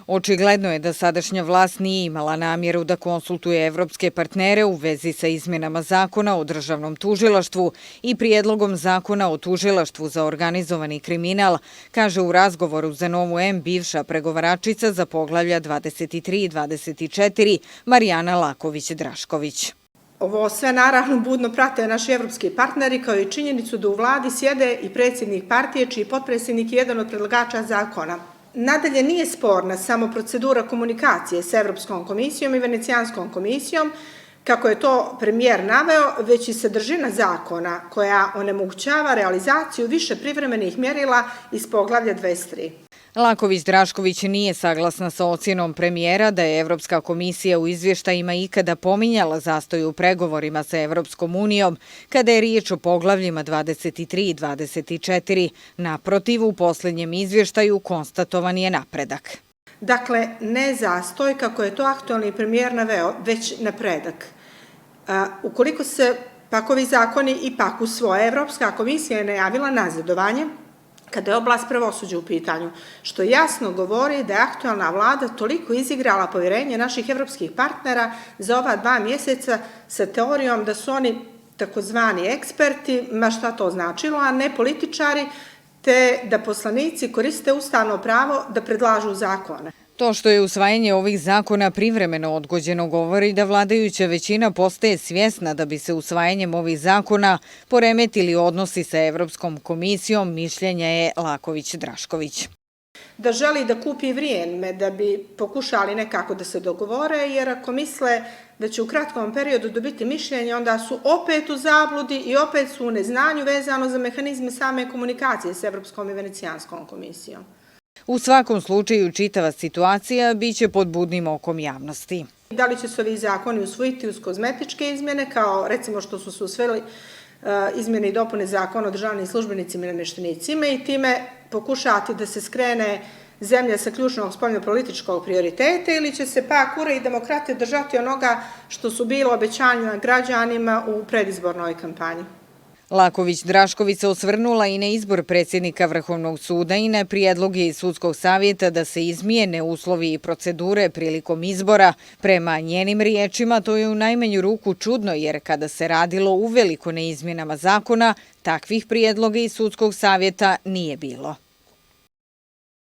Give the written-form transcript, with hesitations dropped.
Očigledno je da sadašnja vlast nije imala namjeru da konsultuje evropske partnere u vezi sa izmjenama zakona o državnom tužilaštvu i prijedlogom zakona o tužilaštvu za organizovani kriminal, kaže u razgovoru za Novu M bivša pregovaračica za poglavlja 23 i 24 Marijana Laković-Drašković. Ovo sve naravno budno prate naši evropski partneri, kao i činjenicu da u vladi sjede i predsjednik partije, čiji potpredsjednik je jedan od predlagača zakona. Nadalje, nije sporna samo procedura komunikacije s Evropskom komisijom i Venecijanskom komisijom, kako je to premijer naveo, već i sadržina zakona koja onemogućava realizaciju više privremenih mjerila iz poglavlja 23. Laković-Drašković nije saglasna sa ocjenom premijera da je Evropska komisija u izvještajima ikada pominjala zastoj u pregovorima sa Evropskom unijom kada je riječ o poglavljima 23 i 24. Naprotiv, u posljednjem izvještaju konstatovan je napredak. Dakle, ne zastoj, kako je to aktualni premijer naveo, već napredak. Ukoliko se pak ovi zakoni ipak usvoje, Evropska komisija je najavila nazadovanje kada je oblast pravosuđa u pitanju, što jasno govori da je aktualna vlada toliko izigrala povjerenje naših evropskih partnera za ova 2 mjeseca sa teorijom da su oni takozvani eksperti, ma šta to značilo, a ne političari, te da poslanici koriste ustavno pravo da predlažu zakone. To što je usvajanje ovih zakona privremeno odgođeno govori da vladajuća većina postaje svjesna da bi se usvajanjem ovih zakona poremetili odnosi sa Evropskom komisijom, mišljenja je Laković-Drašković. Da želi da kupi vrijeme da bi pokušali nekako da se dogovore, jer ako misle da će u kratkom periodu dobiti mišljenje, onda su opet u zabludi i opet su u neznanju vezano za mehanizme same komunikacije s Evropskom i Venecijanskom komisijom. U svakom slučaju čitava situacija biće pod budnim okom javnosti. Da li će se ovi zakoni usvojiti uz kozmetičke izmjene, kao recimo što su se usvojili izmjene i dopune zakona o državnim službenicima i namještenicima i time pokušati da se skrene zemlja sa ključnog spoljnopolitičkog prioriteta, ili će se pak URA i demokrate držati onoga što su bilo obećanja građanima u predizbornoj kampanji. Laković-Drašković se osvrnula i na izbor predsjednika Vrhovnog suda i na prijedloge iz Sudskog savjeta da se izmijene uslovi i procedure prilikom izbora. Prema njenim riječima, to je u najmanju ruku čudno, jer kada se radilo uveliko na izmjenama zakona, takvih prijedloga iz Sudskog savjeta nije bilo.